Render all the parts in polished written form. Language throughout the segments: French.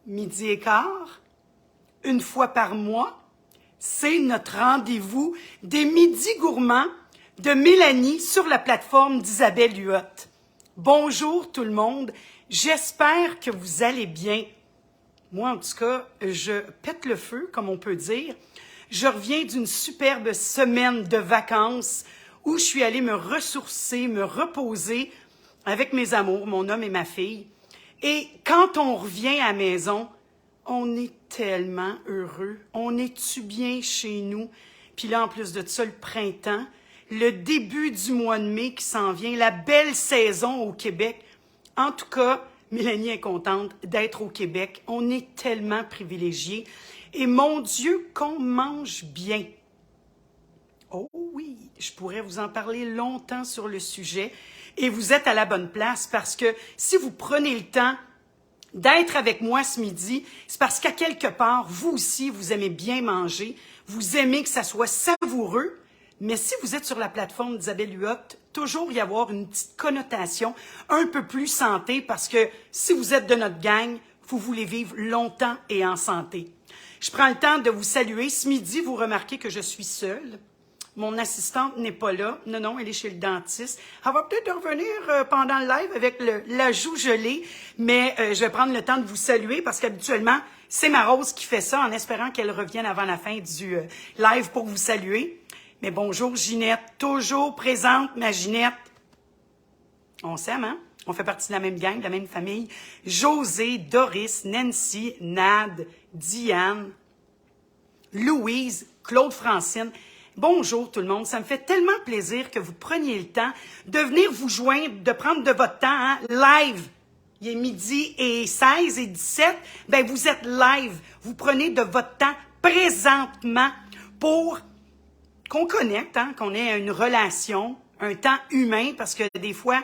midi et quart, une fois par mois, c'est notre rendez-vous des Midis gourmands de Mélanie sur la plateforme d'Isabelle Huot. Bonjour tout le monde, j'espère que vous allez bien. Moi, en tout cas, je pète le feu, comme on peut dire. Je reviens d'une superbe semaine de vacances où je suis allée me ressourcer, me reposer avec mes amours, mon homme et ma fille. Et quand on revient à la maison, on est tellement heureux. On est-tu bien chez nous? Puis là, en plus de ça, le printemps, le début du mois de mai qui s'en vient, la belle saison au Québec. En tout cas, Mélanie est contente d'être au Québec. On est tellement privilégiés. Et mon Dieu, qu'on mange bien. Oh oui, je pourrais vous en parler longtemps sur le sujet. Et vous êtes à la bonne place parce que si vous prenez le temps d'être avec moi ce midi, c'est parce qu'à quelque part, vous aussi, vous aimez bien manger, vous aimez que ça soit savoureux, mais si vous êtes sur la plateforme d'Isabelle Huot, toujours y avoir une petite connotation un peu plus santé, parce que si vous êtes de notre gang, vous voulez vivre longtemps et en santé. Je prends le temps de vous saluer. Ce midi, vous remarquez que je suis seule. Mon assistante n'est pas là. Non, elle est chez le dentiste. Elle va peut-être revenir pendant le live avec la joue gelée, mais je vais prendre le temps de vous saluer parce qu'habituellement, c'est ma Rose qui fait ça en espérant qu'elle revienne avant la fin du live pour vous saluer. Mais bonjour Ginette, toujours présente ma Ginette. On s'aime, hein? On fait partie de la même gang, de la même famille. José, Doris, Nancy, Nad, Diane, Louise, Claude-Francine. Bonjour tout le monde, ça me fait tellement plaisir que vous preniez le temps de venir vous joindre, de prendre de votre temps, hein? Live. Il est midi et 16 et 17, ben vous êtes live. Vous prenez de votre temps présentement pour qu'on connecte, hein? Qu'on ait une relation, un temps humain, parce que des fois,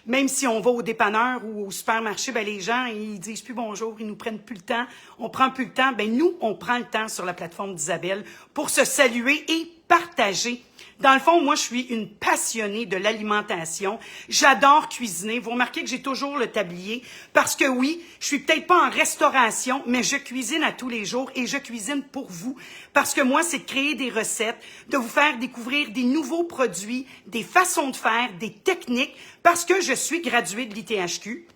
même si on va au dépanneur ou au supermarché, ben les gens, ils disent plus bonjour, ils nous prennent plus le temps, on prend plus le temps. Ben nous, on prend le temps sur la plateforme d'Isabelle pour se saluer et partager. Dans le fond, moi, je suis une passionnée de l'alimentation. J'adore cuisiner. Vous remarquez que j'ai toujours le tablier parce que oui, je suis peut-être pas en restauration, mais je cuisine à tous les jours et je cuisine pour vous. Parce que moi, c'est de créer des recettes, de vous faire découvrir des nouveaux produits, des façons de faire, des techniques, parce que je suis graduée de l'ITHQ.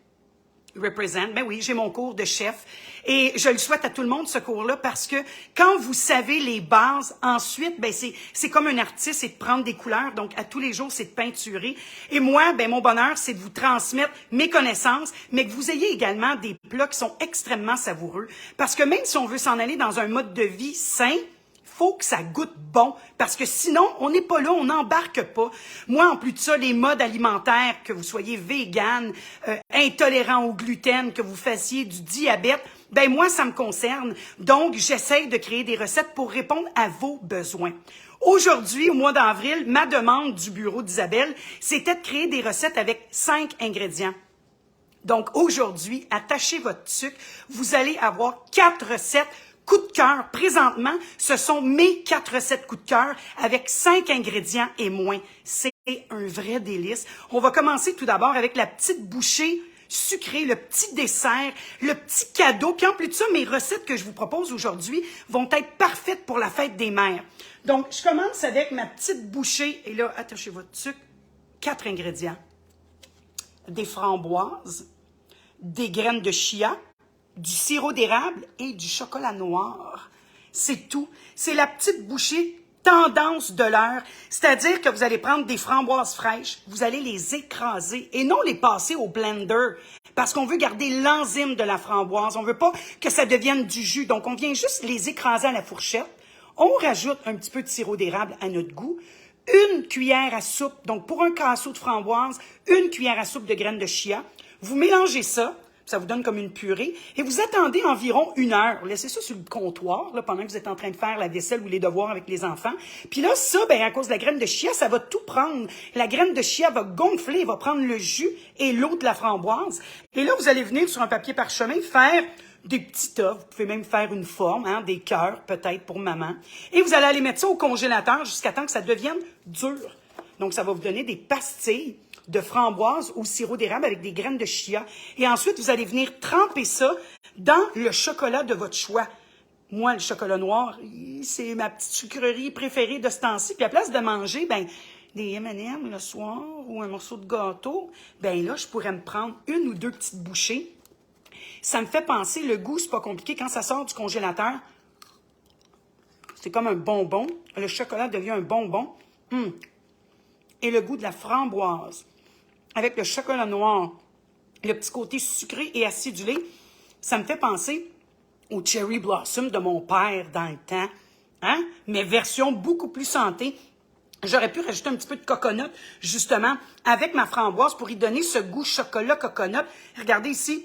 Represent, ben oui, j'ai mon cours de chef et je le souhaite à tout le monde ce cours-là parce que quand vous savez les bases, ensuite, ben c'est comme un artiste, c'est de prendre des couleurs, donc à tous les jours, c'est de peinturer. Et moi, ben mon bonheur, c'est de vous transmettre mes connaissances, mais que vous ayez également des plats qui sont extrêmement savoureux. Parce que même si on veut s'en aller dans un mode de vie sain, faut que ça goûte bon, parce que sinon, on n'est pas là, on n'embarque pas. Moi, en plus de ça, les modes alimentaires, que vous soyez vegan, intolérant au gluten, que vous fassiez du diabète, ben moi, ça me concerne. Donc, j'essaye de créer des recettes pour répondre à vos besoins. Aujourd'hui, au mois d'avril, ma demande du bureau d'Isabelle, c'était de créer des recettes avec 5 ingrédients. Donc, aujourd'hui, attachez votre sucre, vous allez avoir 4 recettes coup de cœur. Présentement, ce sont mes 4 recettes coup de cœur avec 5 ingrédients et moins. C'est un vrai délice. On va commencer tout d'abord avec la petite bouchée sucrée, le petit dessert, le petit cadeau. Puis en plus de ça, mes recettes que je vous propose aujourd'hui vont être parfaites pour la fête des mères. Donc, je commence avec ma petite bouchée. Et là, attachez votre sucre. 4 ingrédients. Des framboises, des graines de chia, du sirop d'érable et du chocolat noir. C'est tout. C'est la petite bouchée tendance de l'heure. C'est-à-dire que vous allez prendre des framboises fraîches, vous allez les écraser et non les passer au blender parce qu'on veut garder l'enzyme de la framboise. On veut pas que ça devienne du jus. Donc, on vient juste les écraser à la fourchette. On rajoute un petit peu de sirop d'érable à notre goût. Une cuillère à soupe, donc pour un casseau de framboise, une cuillère à soupe de graines de chia. Vous mélangez ça. Ça vous donne comme une purée. Et vous attendez environ 1 heure. Vous laissez ça sur le comptoir là, pendant que vous êtes en train de faire la vaisselle ou les devoirs avec les enfants. Puis là, ça, ben, à cause de la graine de chia, ça va tout prendre. La graine de chia va gonfler, va prendre le jus et l'eau de la framboise. Et là, vous allez venir sur un papier parchemin faire des petits tas. Vous pouvez même faire une forme, hein, des cœurs peut-être pour maman. Et vous allez aller mettre ça au congélateur jusqu'à temps que ça devienne dur. Donc, ça va vous donner des pastilles de framboise au sirop d'érable avec des graines de chia. Et ensuite, vous allez venir tremper ça dans le chocolat de votre choix. Moi, le chocolat noir, c'est ma petite sucrerie préférée de ce temps-ci. Puis à place de manger, ben, des M&M le soir ou un morceau de gâteau, ben là, je pourrais me prendre une ou deux petites bouchées. Ça me fait penser, le goût, c'est pas compliqué. Quand ça sort du congélateur, c'est comme un bonbon. Le chocolat devient un bonbon. Et le goût de la framboise avec le chocolat noir, le petit côté sucré et acidulé, ça me fait penser au Cherry Blossom de mon père dans le temps. Hein? Mais version beaucoup plus santé. J'aurais pu rajouter un petit peu de coconut, justement, avec ma framboise pour y donner ce goût chocolat coconut. Regardez ici,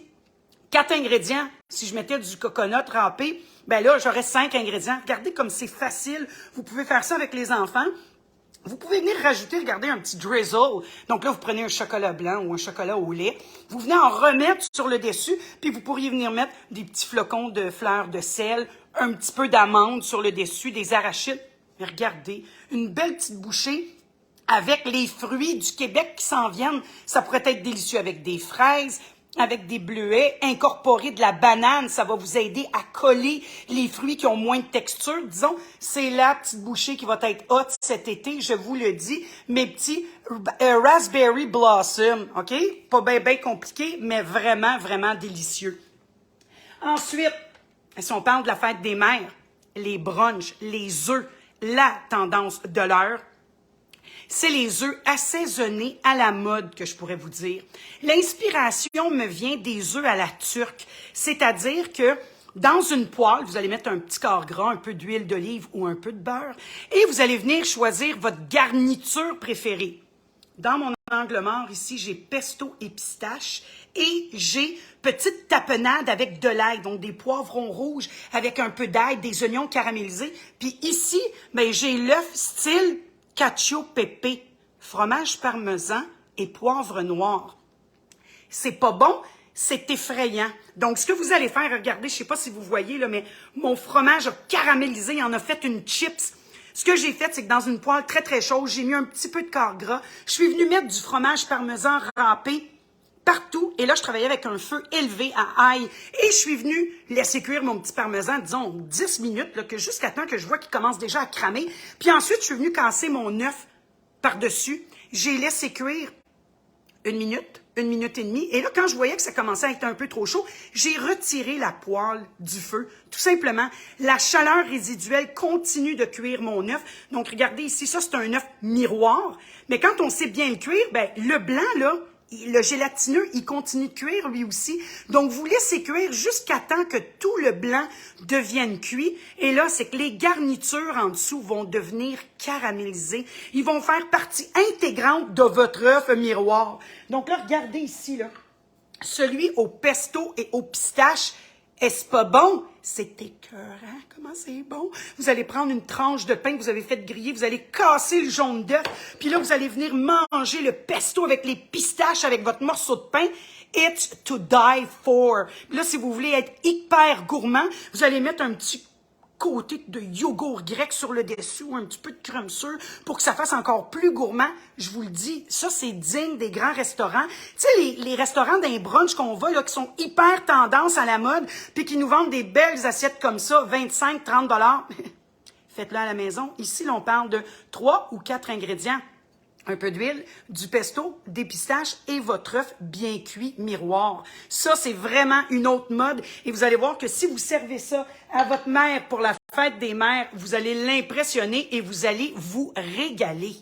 4 ingrédients. Si je mettais du coconut râpé, ben là, j'aurais 5 ingrédients. Regardez comme c'est facile. Vous pouvez faire ça avec les enfants. Vous pouvez venir rajouter, regardez, un petit drizzle. Donc là, vous prenez un chocolat blanc ou un chocolat au lait. Vous venez en remettre sur le dessus, puis vous pourriez venir mettre des petits flocons de fleurs de sel, un petit peu d'amande sur le dessus, des arachides. Mais regardez, une belle petite bouchée avec les fruits du Québec qui s'en viennent. Ça pourrait être délicieux avec des fraises, avec des bleuets, incorporer de la banane, ça va vous aider à coller les fruits qui ont moins de texture. Disons, c'est la petite bouchée qui va être hot cet été, je vous le dis. Mes petits Raspberry Blossom, OK? Pas bien compliqué, mais vraiment, vraiment délicieux. Ensuite, si on parle de la fête des mères, les brunchs, les œufs, la tendance de l'heure, c'est les œufs assaisonnés à la mode que je pourrais vous dire. L'inspiration me vient des œufs à la turque, c'est-à-dire que dans une poêle, vous allez mettre un petit quart gras, un peu d'huile d'olive ou un peu de beurre, et vous allez venir choisir votre garniture préférée. Dans mon angle mort, ici, j'ai pesto et pistache et j'ai petite tapenade avec de l'ail, donc des poivrons rouges avec un peu d'ail, des oignons caramélisés. Puis ici, ben, j'ai l'œuf style cacio pepe, fromage parmesan et poivre noir. C'est pas bon, c'est effrayant. Donc, ce que vous allez faire, regardez, je sais pas si vous voyez, là, mais mon fromage a caramélisé, il en a fait une chips. Ce que j'ai fait, c'est que dans une poêle très, très chaude, j'ai mis un petit peu de quart gras. Je suis venue mettre du fromage parmesan râpé partout. Et là, je travaillais avec un feu élevé à ail. Et je suis venue laisser cuire mon petit parmesan, disons, 10 minutes, là, que jusqu'à temps que je vois qu'il commence déjà à cramer. Puis ensuite, je suis venue casser mon œuf par-dessus. J'ai laissé cuire 1 minute, 1 minute et demie. Et là, quand je voyais que ça commençait à être un peu trop chaud, j'ai retiré la poêle du feu. Tout simplement, la chaleur résiduelle continue de cuire mon œuf. Donc, regardez ici, ça, c'est un œuf miroir. Mais quand on sait bien le cuire, ben, le blanc, là, le gélatineux, il continue de cuire lui aussi. Donc, vous laissez cuire jusqu'à temps que tout le blanc devienne cuit. Et là, c'est que les garnitures en dessous vont devenir caramélisées. Ils vont faire partie intégrante de votre œuf miroir. Donc là, regardez ici, là. Celui au pesto et au pistache, est-ce pas bon? C'est écœurant, comment c'est bon. Vous allez prendre une tranche de pain que vous avez fait griller, vous allez casser le jaune d'œuf, puis là, vous allez venir manger le pesto avec les pistaches, avec votre morceau de pain. It's to die for. Puis là, si vous voulez être hyper gourmand, vous allez mettre un petit côté de yogourt grec sur le dessus ou un petit peu de crème sûre pour que ça fasse encore plus gourmand. Je vous le dis, ça, c'est digne des grands restaurants. Tu sais, les restaurants d'un brunch qu'on va, là, qui sont hyper tendance à la mode, puis qui nous vendent des belles assiettes comme ça, 25, 30 $. Faites-le à la maison. Ici, là, on parle de 3 ou 4 ingrédients. Un peu d'huile, du pesto, des pistaches et votre œuf bien cuit miroir. Ça, c'est vraiment une autre mode. Et vous allez voir que si vous servez ça à votre mère pour la fête des mères, vous allez l'impressionner et vous allez vous régaler.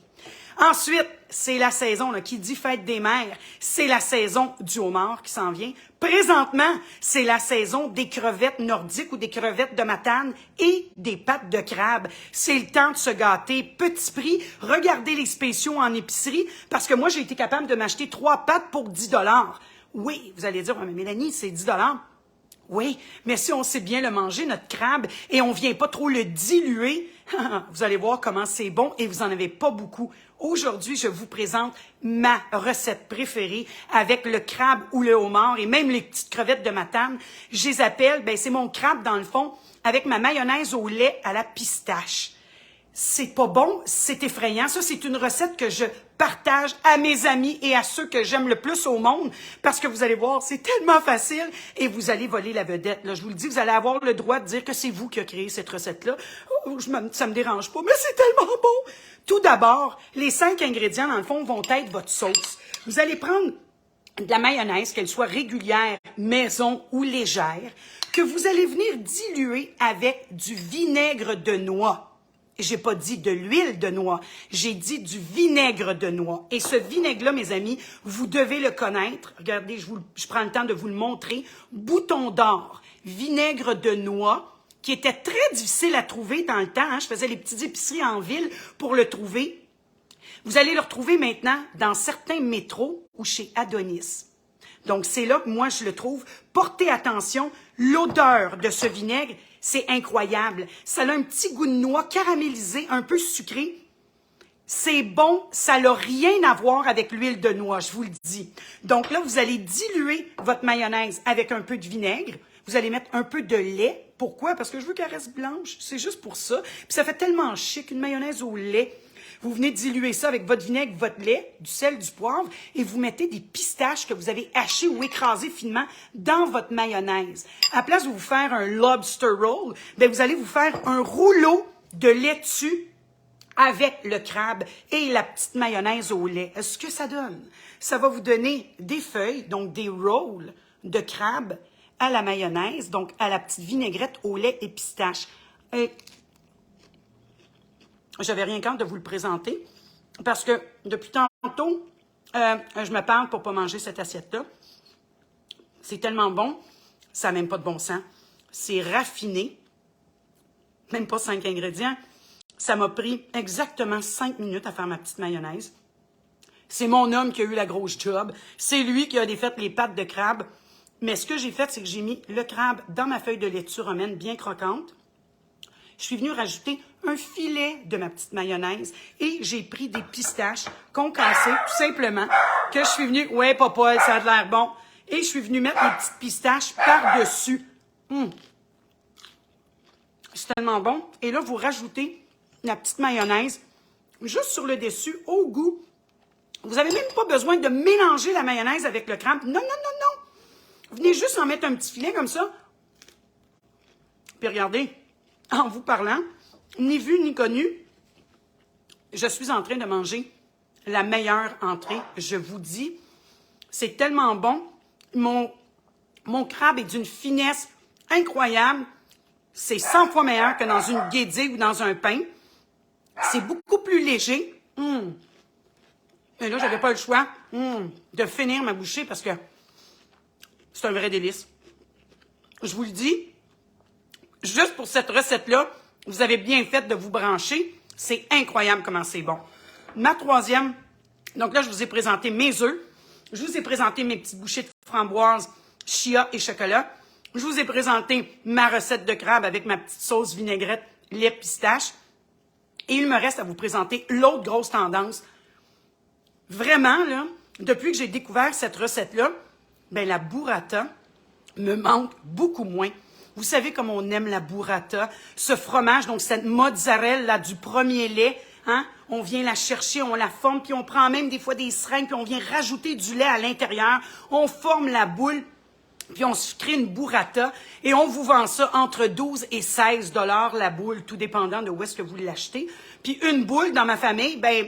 Ensuite, c'est la saison, là, qui dit fête des mères, c'est la saison du homard qui s'en vient. Présentement, c'est la saison des crevettes nordiques ou des crevettes de Matane et des pâtes de crabe. C'est le temps de se gâter. Petit prix, regardez les spéciaux en épicerie, parce que moi, j'ai été capable de m'acheter 3 pâtes pour 10 $. Oui, vous allez dire, mais Mélanie, c'est 10 $. Oui, mais si on sait bien le manger, notre crabe, et on vient pas trop le diluer, vous allez voir comment c'est bon et vous en avez pas beaucoup. Aujourd'hui, je vous présente ma recette préférée avec le crabe ou le homard et même les petites crevettes de Matane. Je les appelle, ben c'est mon crabe dans le fond avec ma mayonnaise au lait à la pistache. c'est pas bon, c'est effrayant. Ça, c'est une recette que je partage à mes amis et à ceux que j'aime le plus au monde parce que vous allez voir, c'est tellement facile et vous allez voler la vedette. Là, je vous le dis, vous allez avoir le droit de dire que c'est vous qui avez créé cette recette-là. Oh, ça me dérange pas, mais c'est tellement bon. Tout d'abord, les 5 ingrédients, dans le fond, vont être votre sauce. Vous allez prendre de la mayonnaise, qu'elle soit régulière, maison ou légère, que vous allez venir diluer avec du vinaigre de noix. J'ai pas dit de l'huile de noix, j'ai dit du vinaigre de noix. Et ce vinaigre-là, mes amis, vous devez le connaître. Regardez, je prends le temps de vous le montrer. Bouton d'or, vinaigre de noix, qui était très difficile à trouver dans le temps. Hein. Je faisais les petites épiceries en ville pour le trouver. Vous allez le retrouver maintenant dans certains métros ou chez Adonis. Donc, c'est là que moi, je le trouve. Portez attention, l'odeur de ce vinaigre, c'est incroyable. Ça a un petit goût de noix caramélisé, un peu sucré. C'est bon, ça n'a rien à voir avec l'huile de noix, je vous le dis. Donc là, vous allez diluer votre mayonnaise avec un peu de vinaigre. Vous allez mettre un peu de lait. Pourquoi? Parce que je veux qu'elle reste blanche. C'est juste pour ça. Puis ça fait tellement chic, une mayonnaise au lait. Vous venez diluer ça avec votre vinaigre, votre lait, du sel, du poivre, et vous mettez des pistaches que vous avez hachées ou écrasées finement dans votre mayonnaise. À la place de vous faire un lobster roll, bien, vous allez vous faire un rouleau de laitue avec le crabe et la petite mayonnaise au lait. Ce que ça donne, ça va vous donner des feuilles, donc des rolls de crabe à la mayonnaise, donc à la petite vinaigrette au lait et pistache. J'avais rien qu'à de vous le présenter parce que depuis tantôt, je me parle pour pas manger cette assiette-là. C'est tellement bon, ça n'a même pas de bon sens. C'est raffiné, même pas 5 ingrédients. Ça m'a pris exactement 5 minutes à faire ma petite mayonnaise. C'est mon homme qui a eu la grosse job. C'est lui qui a défait les pâtes de crabe. Mais ce que j'ai fait, c'est que j'ai mis le crabe dans ma feuille de laitue romaine bien croquante. Je suis venue rajouter un filet de ma petite mayonnaise et j'ai pris des pistaches concassées, tout simplement, que je suis venue... Ouais, papa, ça a l'air bon. Et je suis venue mettre les petites pistaches par-dessus. C'est tellement bon. Et là, vous rajoutez la petite mayonnaise juste sur le dessus, au goût. Vous n'avez même pas besoin de mélanger la mayonnaise avec le crabe. Non, non, non, non. Vous venez juste en mettre un petit filet comme ça. Puis regardez, en vous parlant, ni vu ni connu, je suis en train de manger la meilleure entrée. Je vous dis, c'est tellement bon. Mon crabe est d'une finesse incroyable. C'est 100 fois meilleur que dans une guédille ou dans un pain. C'est beaucoup plus léger. Et là, j'avais pas le choix de finir ma bouchée parce que c'est un vrai délice. Je vous le dis, juste pour cette recette-là, vous avez bien fait de vous brancher. C'est incroyable comment c'est bon. Ma troisième, donc là, je vous ai présenté mes œufs. Je vous ai présenté mes petites bouchées de framboises, chia et chocolat. Je vous ai présenté ma recette de crabe avec ma petite sauce vinaigrette, lait, pistache. Et il me reste à vous présenter l'autre grosse tendance. Vraiment, là, depuis que j'ai découvert cette recette-là, ben la burrata me manque beaucoup moins. Vous savez comme on aime la burrata, ce fromage, donc cette mozzarella du premier lait, hein? On vient la chercher, on la forme, puis on prend même des fois des seringues, puis on vient rajouter du lait à l'intérieur, on forme la boule, puis on se crée une burrata, et on vous vend ça entre 12 et 16 $ la boule, tout dépendant de où est-ce que vous l'achetez. Puis une boule, dans ma famille, ben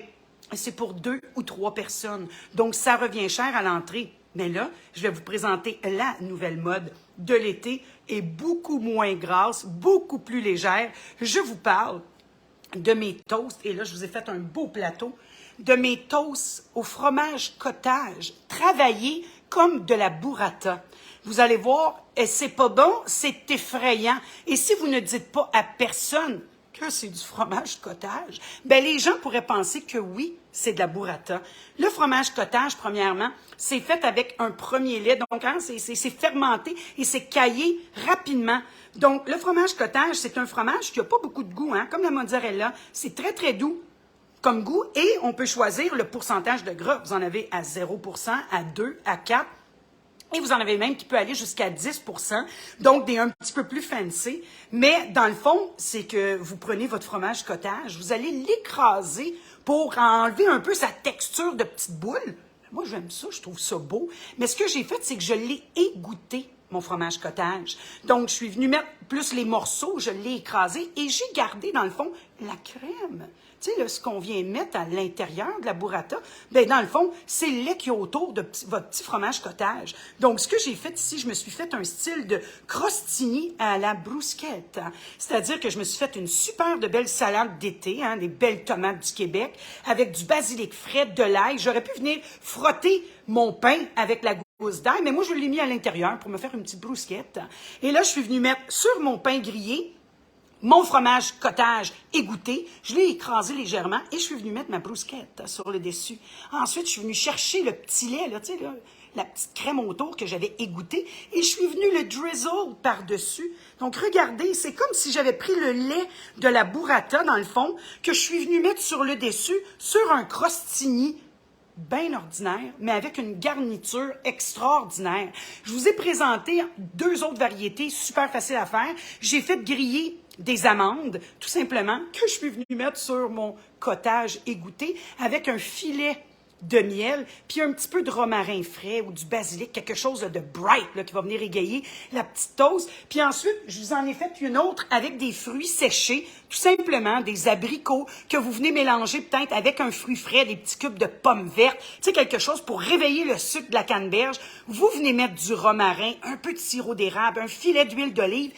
c'est pour 2 ou 3 personnes. Donc, ça revient cher à l'entrée. Mais là, je vais vous présenter la nouvelle mode de l'été et beaucoup moins grasse, beaucoup plus légère. Je vous parle de mes toasts. Et là, je vous ai fait un beau plateau de mes toasts au fromage cottage, travaillés comme de la burrata. Vous allez voir, c'est pas bon, c'est effrayant. Et si vous ne dites pas à personne que c'est du fromage cottage, ben les gens pourraient penser que oui, c'est de la burrata. Le fromage cottage, premièrement, c'est fait avec un premier lait. Donc, hein, c'est fermenté et c'est caillé rapidement. Donc, le fromage cottage, c'est un fromage qui n'a pas beaucoup de goût, hein, comme la mozzarella. C'est très, très doux comme goût et on peut choisir le pourcentage de gras. Vous en avez à 0%, à 2, à 4. Et vous en avez même qui peut aller jusqu'à 10%, donc des un petit peu plus fancy. Mais dans le fond, c'est que vous prenez votre fromage cottage, vous allez l'écraser pour enlever un peu sa texture de petite boule. Moi, j'aime ça, je trouve ça beau. Mais ce que j'ai fait, c'est que je l'ai égoutté, mon fromage cottage. Donc, je suis venue mettre plus les morceaux, je l'ai écrasé et j'ai gardé, dans le fond, la crème. Tu sais, là, ce qu'on vient mettre à l'intérieur de la burrata, bien, dans le fond, c'est le lait qui est autour de votre petit fromage cottage. Donc, ce que j'ai fait ici, je me suis fait un style de crostini à la bruschetta. C'est-à-dire que je me suis fait une super de belle salade d'été, hein, des belles tomates du Québec, avec du basilic frais, de l'ail. J'aurais pu venir frotter mon pain avec la gousse d'ail, mais moi, je l'ai mis à l'intérieur pour me faire une petite bruschetta. Et là, je suis venue mettre sur mon pain grillé mon fromage cottage égoutté, je l'ai écrasé légèrement et je suis venue mettre ma bruschetta sur le dessus. Ensuite, je suis venue chercher le petit lait, là, tu sais, là, la petite crème autour que j'avais égouttée et je suis venue le drizzle par-dessus. Donc, regardez, c'est comme si j'avais pris le lait de la burrata, dans le fond, que je suis venue mettre sur le dessus, sur un crostini bien ordinaire, mais avec une garniture extraordinaire. Je vous ai présenté 2 autres variétés super faciles à faire. J'ai fait griller des amandes, tout simplement, que je suis venue mettre sur mon cottage égoutté avec un filet de miel, puis un petit peu de romarin frais ou du basilic, quelque chose de bright là, qui va venir égayer la petite toast. Puis ensuite, je vous en ai fait une autre avec des fruits séchés, tout simplement des abricots que vous venez mélanger peut-être avec un fruit frais, des petits cubes de pommes vertes, tu sais, quelque chose pour réveiller le sucre de la canneberge. Vous venez mettre du romarin, un peu de sirop d'érable, un filet d'huile d'olive.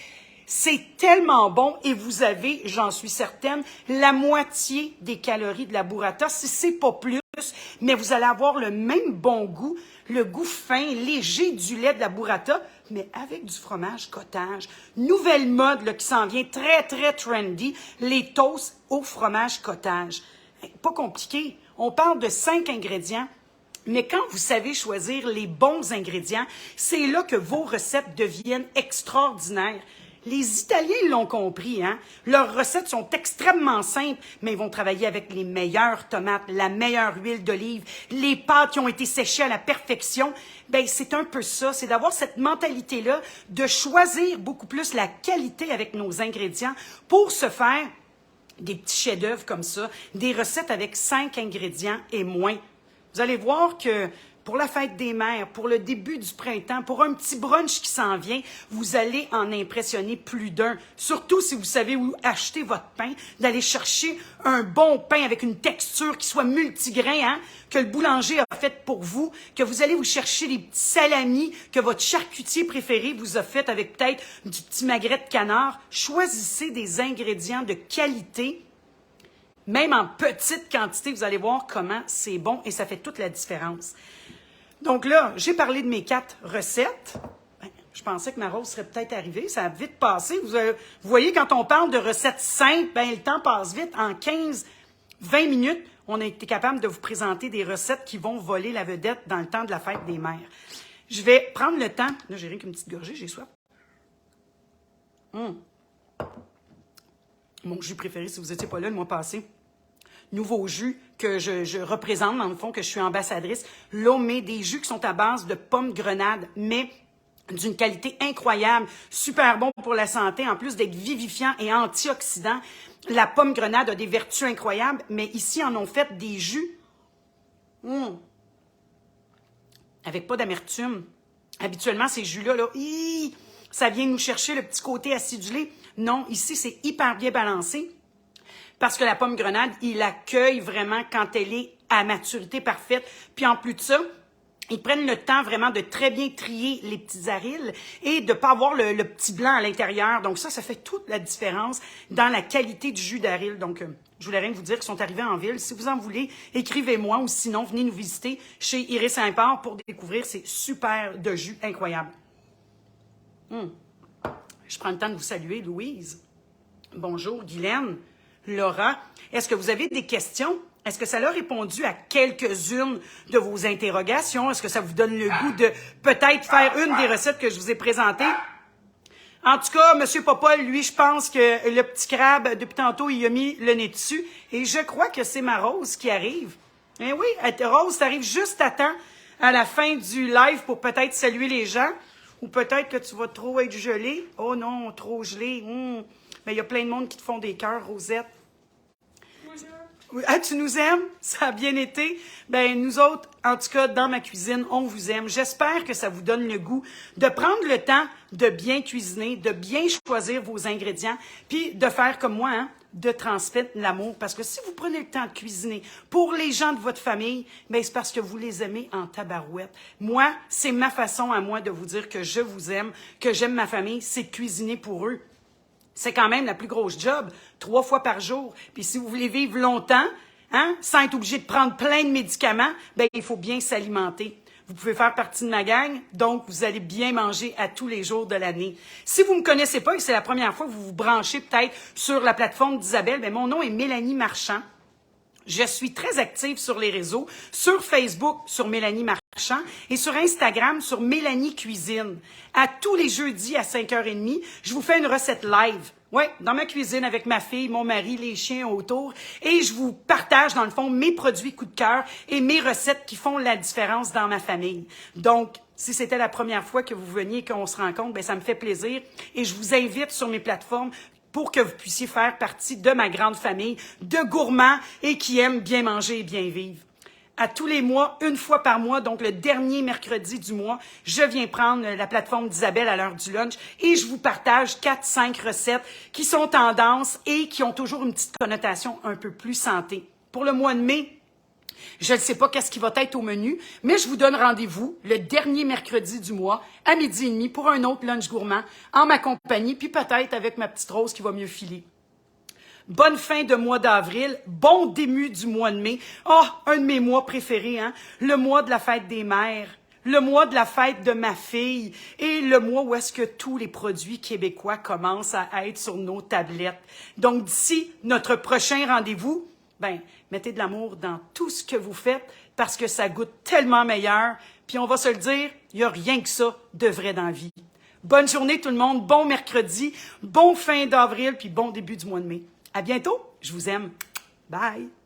C'est tellement bon et vous avez, j'en suis certaine, la moitié des calories de la burrata, si c'est pas plus, mais vous allez avoir le même bon goût, le goût fin, léger du lait de la burrata, mais avec du fromage cottage. Nouvelle mode là, qui s'en vient très, très trendy, les toasts au fromage cottage. Pas compliqué, on parle de 5 ingrédients. Mais quand vous savez choisir les bons ingrédients, c'est là que vos recettes deviennent extraordinaires. Les Italiens l'ont compris, hein? Leurs recettes sont extrêmement simples, mais ils vont travailler avec les meilleures tomates, la meilleure huile d'olive, les pâtes qui ont été séchées à la perfection. Ben, c'est un peu ça, c'est d'avoir cette mentalité-là, de choisir beaucoup plus la qualité avec nos ingrédients pour se faire des petits chefs-d'œuvre comme ça, des recettes avec 5 ingrédients et moins. Vous allez voir que pour la fête des mères, pour le début du printemps, pour un petit brunch qui s'en vient, vous allez en impressionner plus d'un. Surtout si vous savez où acheter votre pain, d'aller chercher un bon pain avec une texture qui soit multigrain, hein, que le boulanger a fait pour vous, que vous allez vous chercher des petits salamis que votre charcutier préféré vous a fait avec peut-être du petit magret de canard. Choisissez des ingrédients de qualité. Même en petite quantité, vous allez voir comment c'est bon et ça fait toute la différence. Donc là, j'ai parlé de mes 4 recettes. Ben, je pensais que ma rose serait peut-être arrivée. Ça a vite passé. Vous voyez, quand on parle de recettes simples, ben, le temps passe vite. En 15-20 minutes, on a été capable de vous présenter des recettes qui vont voler la vedette dans le temps de la fête des mères. Je vais prendre le temps. Là, j'ai rien qu'une petite gorgée, j'ai soif. Mon jus préféré, si vous n'étiez pas là le mois passé. Nouveau jus que je représente, dans le fond, que je suis ambassadrice. Là, on met des jus qui sont à base de pommes grenades, mais d'une qualité incroyable, super bon pour la santé, en plus d'être vivifiant et antioxydant. La pomme grenade a des vertus incroyables, mais ici, en ont fait des jus avec pas d'amertume. Habituellement, ces jus-là, ça vient nous chercher le petit côté acidulé. Non, ici, c'est hyper bien balancé. Parce que la pomme grenade, il accueille vraiment quand elle est à maturité parfaite. Puis en plus de ça, ils prennent le temps vraiment de très bien trier les petits arils et de ne pas avoir le petit blanc à l'intérieur. Donc ça fait toute la différence dans la qualité du jus d'aril. Donc, je voulais rien vous dire qu'ils sont arrivés en ville. Si vous en voulez, écrivez-moi ou sinon, venez nous visiter chez Iris Import pour découvrir ces super de jus incroyables. Je prends le temps de vous saluer, Louise. Bonjour, Guylaine. Laura, est-ce que vous avez des questions? Est-ce que ça a répondu à quelques-unes de vos interrogations? Est-ce que ça vous donne le goût de peut-être faire une des recettes que je vous ai présentées? En tout cas, M. Popol, lui, je pense que le petit crabe, depuis tantôt, il a mis le nez dessus. Et je crois que c'est ma Rose qui arrive. Eh oui, Rose, t'arrives juste à temps. à la fin du live pour peut-être saluer les gens. Ou peut-être que tu vas trop être gelé. Oh non, trop gelé. Mais il y a plein de monde qui te font des cœurs, Rosette. Ah, tu nous aimes? Ça a bien été? Ben nous autres, en tout cas, dans ma cuisine, on vous aime. J'espère que ça vous donne le goût de prendre le temps de bien cuisiner, de bien choisir vos ingrédients, puis de faire comme moi, hein, de transmettre l'amour. Parce que si vous prenez le temps de cuisiner pour les gens de votre famille, ben c'est parce que vous les aimez en tabarouette. Moi, c'est ma façon à moi de vous dire que je vous aime, que j'aime ma famille, c'est de cuisiner pour eux. C'est quand même la plus grosse job, 3 fois par jour. Puis si vous voulez vivre longtemps, hein, sans être obligé de prendre plein de médicaments, ben il faut bien s'alimenter. Vous pouvez faire partie de ma gang, donc vous allez bien manger à tous les jours de l'année. Si vous ne me connaissez pas et que c'est la première fois que vous vous branchez peut-être sur la plateforme d'Isabelle, ben mon nom est Mélanie Marchand. Je suis très active sur les réseaux, sur Facebook, sur Mélanie Marchand, et sur Instagram, sur Mélanie Cuisine. À tous les jeudis à 5h30, je vous fais une recette live. Oui, dans ma cuisine avec ma fille, mon mari, les chiens autour. Et je vous partage, dans le fond, mes produits coup de cœur et mes recettes qui font la différence dans ma famille. Donc, si c'était la première fois que vous veniez et qu'on se rencontre, ben ça me fait plaisir. Et je vous invite sur mes plateformes pour que vous puissiez faire partie de ma grande famille de gourmands et qui aiment bien manger et bien vivre. À tous les mois, 1 fois par mois, donc le dernier mercredi du mois, je viens prendre la plateforme d'Isabelle à l'heure du lunch et je vous partage 4-5 recettes qui sont tendances et qui ont toujours une petite connotation un peu plus santé. Pour le mois de mai, je ne sais pas qu'est-ce qui va être au menu, mais je vous donne rendez-vous le dernier mercredi du mois à 12h30 pour un autre lunch gourmand en ma compagnie, puis peut-être avec ma petite Rose qui va mieux filer. Bonne fin de mois d'avril, bon début du mois de mai. Un de mes mois préférés, hein? Le mois de la fête des mères, le mois de la fête de ma fille et le mois où est-ce que tous les produits québécois commencent à être sur nos tablettes. Donc d'ici notre prochain rendez-vous, ben mettez de l'amour dans tout ce que vous faites parce que ça goûte tellement meilleur. Puis on va se le dire, il n'y a rien que ça de vrai dans la vie. Bonne journée tout le monde, bon mercredi, bon fin d'avril, puis bon début du mois de mai. À bientôt, je vous aime. Bye!